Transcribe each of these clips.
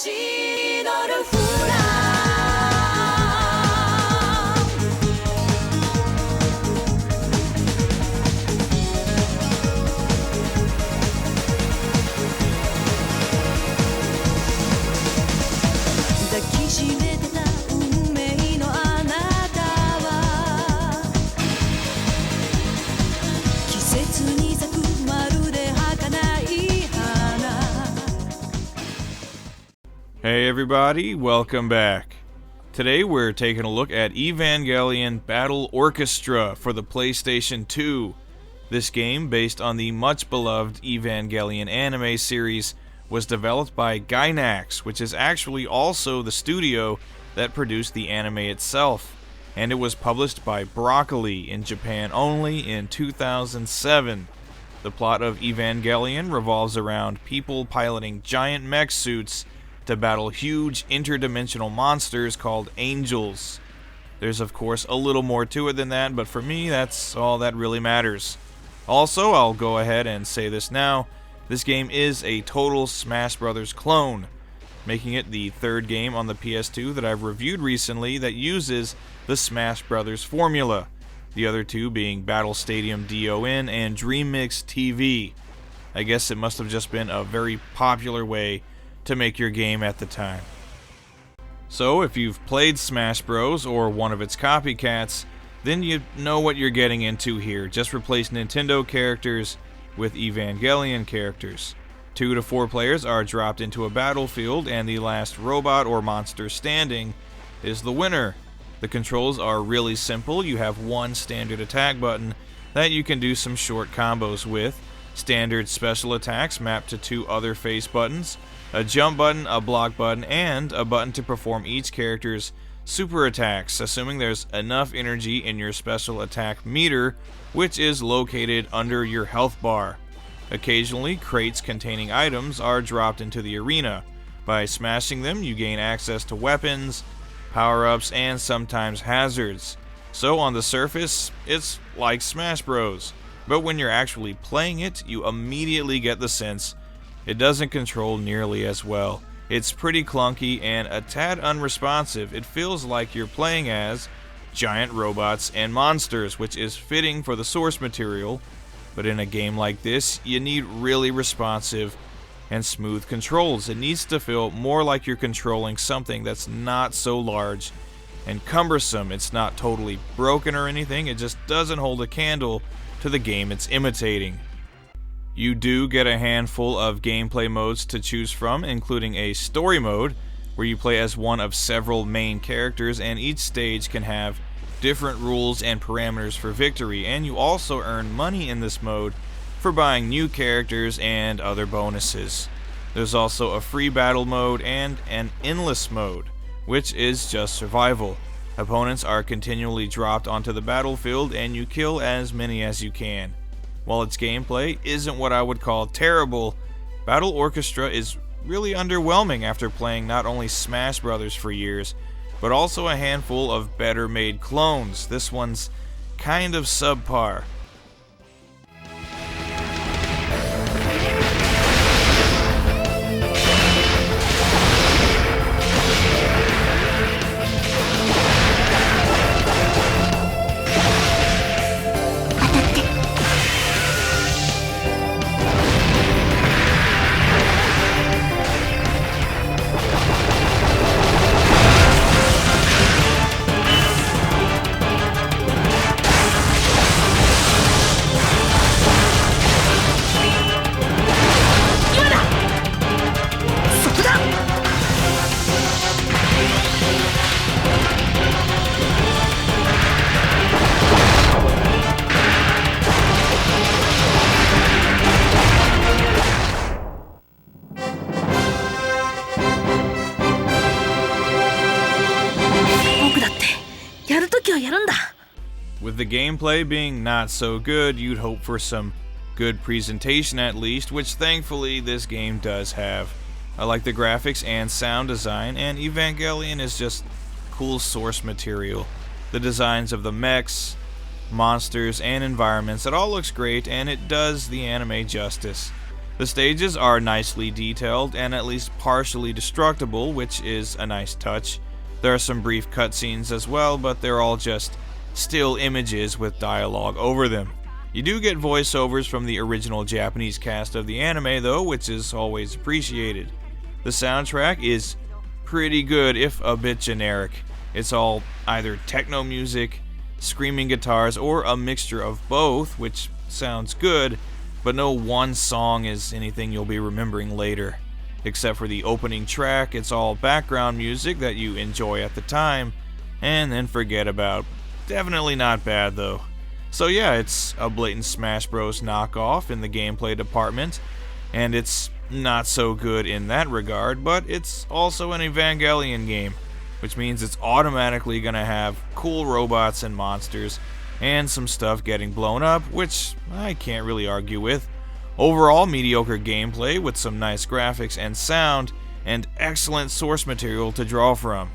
し乗るフラ抱きしめてた運命のあなたは季節に咲くまるで儚い花 Hey everybody, welcome back. Today we're taking a look at Evangelion Battle Orchestra for the PlayStation 2. This game, based on the much-beloved Evangelion anime series, was developed by Gainax, which is actually also the studio that produced the anime itself, and it was published by Broccoli in Japan only in 2007. The plot of Evangelion revolves around people piloting giant mech suits to battle huge interdimensional monsters called angels. There's of course a little more to it than that, but for me that's all that really matters. Also, I'll go ahead and say this now, this game is a total Smash Bros. Clone, making it the third game on the PS2 that I've reviewed recently that uses the Smash Bros. Formula, the other two being Battle Stadium DON and Dream Mix TV. I guess it must have just been a very popular way to make your game at the time. So if you've played Smash Bros. Or one of its copycats, then you know what you're getting into here. Just replace Nintendo characters with Evangelion characters. 2 to 4 players are dropped into a battlefield, and the last robot or monster standing is the winner. The controls are really simple. You have one standard attack button that you can do some short combos with, standard special attacks mapped to 2 other face buttons, a jump button, a block button, and a button to perform each character's super attacks, assuming there's enough energy in your special attack meter, which is located under your health bar. Occasionally, crates containing items are dropped into the arena. By smashing them, you gain access to weapons, power-ups, and sometimes hazards. So on the surface, it's like Smash Bros. But when you're actually playing it, you immediately get the sense it doesn't control nearly as well. It's pretty clunky and a tad unresponsive. It feels like you're playing as giant robots and monsters, which is fitting for the source material, but in a game like this, you need really responsive and smooth controls. It needs to feel more like you're controlling something that's not so large and cumbersome. It's not totally broken or anything, it just doesn't hold a candle to the game it's imitating. You do get a handful of gameplay modes to choose from, including a story mode, where you play as one of several main characters, and each stage can have different rules and parameters for victory, and you also earn money in this mode for buying new characters and other bonuses. There's also a free battle mode and an endless mode, which is just survival. Opponents are continually dropped onto the battlefield, and you kill as many as you can. While its gameplay isn't what I would call terrible, Battle Orchestra is really underwhelming after playing not only Smash Bros. For years, but also a handful of better made clones. This one's kind of subpar. With the gameplay being not so good, you'd hope for some good presentation at least, which thankfully this game does have. I like the graphics and sound design, and Evangelion is just cool source material. The designs of the mechs, monsters, and environments, it all looks great, and it does the anime justice. The stages are nicely detailed and at least partially destructible, which is a nice touch. There are some brief cutscenes as well, but they're all just still images with dialogue over them. You do get voiceovers from the original Japanese cast of the anime though, which is always appreciated. The soundtrack is pretty good, if a bit generic. It's all either techno music, screaming guitars, or a mixture of both, which sounds good, but no one song is anything you'll be remembering later. Except for the opening track, it's all background music that you enjoy at the time, and then forget about. Definitely not bad though. So yeah, it's a blatant Smash Bros knockoff in the gameplay department, and it's not so good in that regard, but it's also an Evangelion game, which means it's automatically gonna have cool robots and monsters, and some stuff getting blown up, which I can't really argue with. Overall, mediocre gameplay with some nice graphics and sound, and excellent source material to draw from.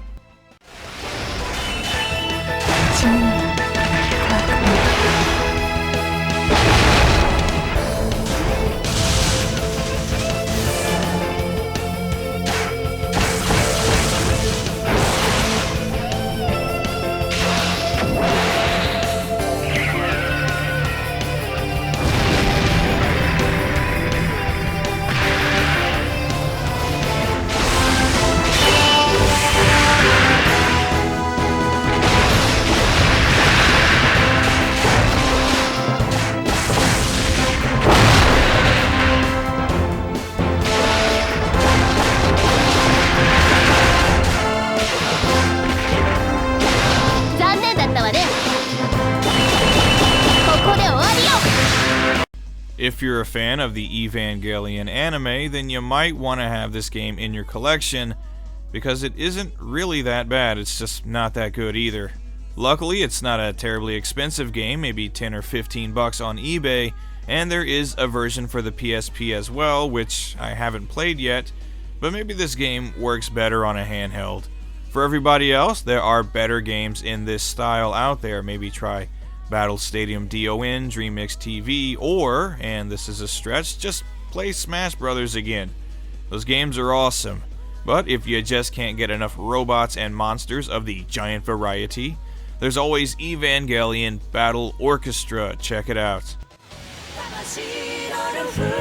If you're a fan of the Evangelion anime, then you might want to have this game in your collection, because it isn't really that bad, it's just not that good either. Luckily, it's not a terribly expensive game, maybe 10 or 15 bucks on eBay, and there is a version for the PSP as well, which I haven't played yet, but maybe this game works better on a handheld. For everybody else, there are better games in this style out there. Maybe try Battle Stadium DON, DreamMix TV, or, and this is a stretch, just play Smash Bros again. Those games are awesome. But if you just can't get enough robots and monsters of the giant variety, there's always Evangelion Battle Orchestra. Check it out. 魂のルフ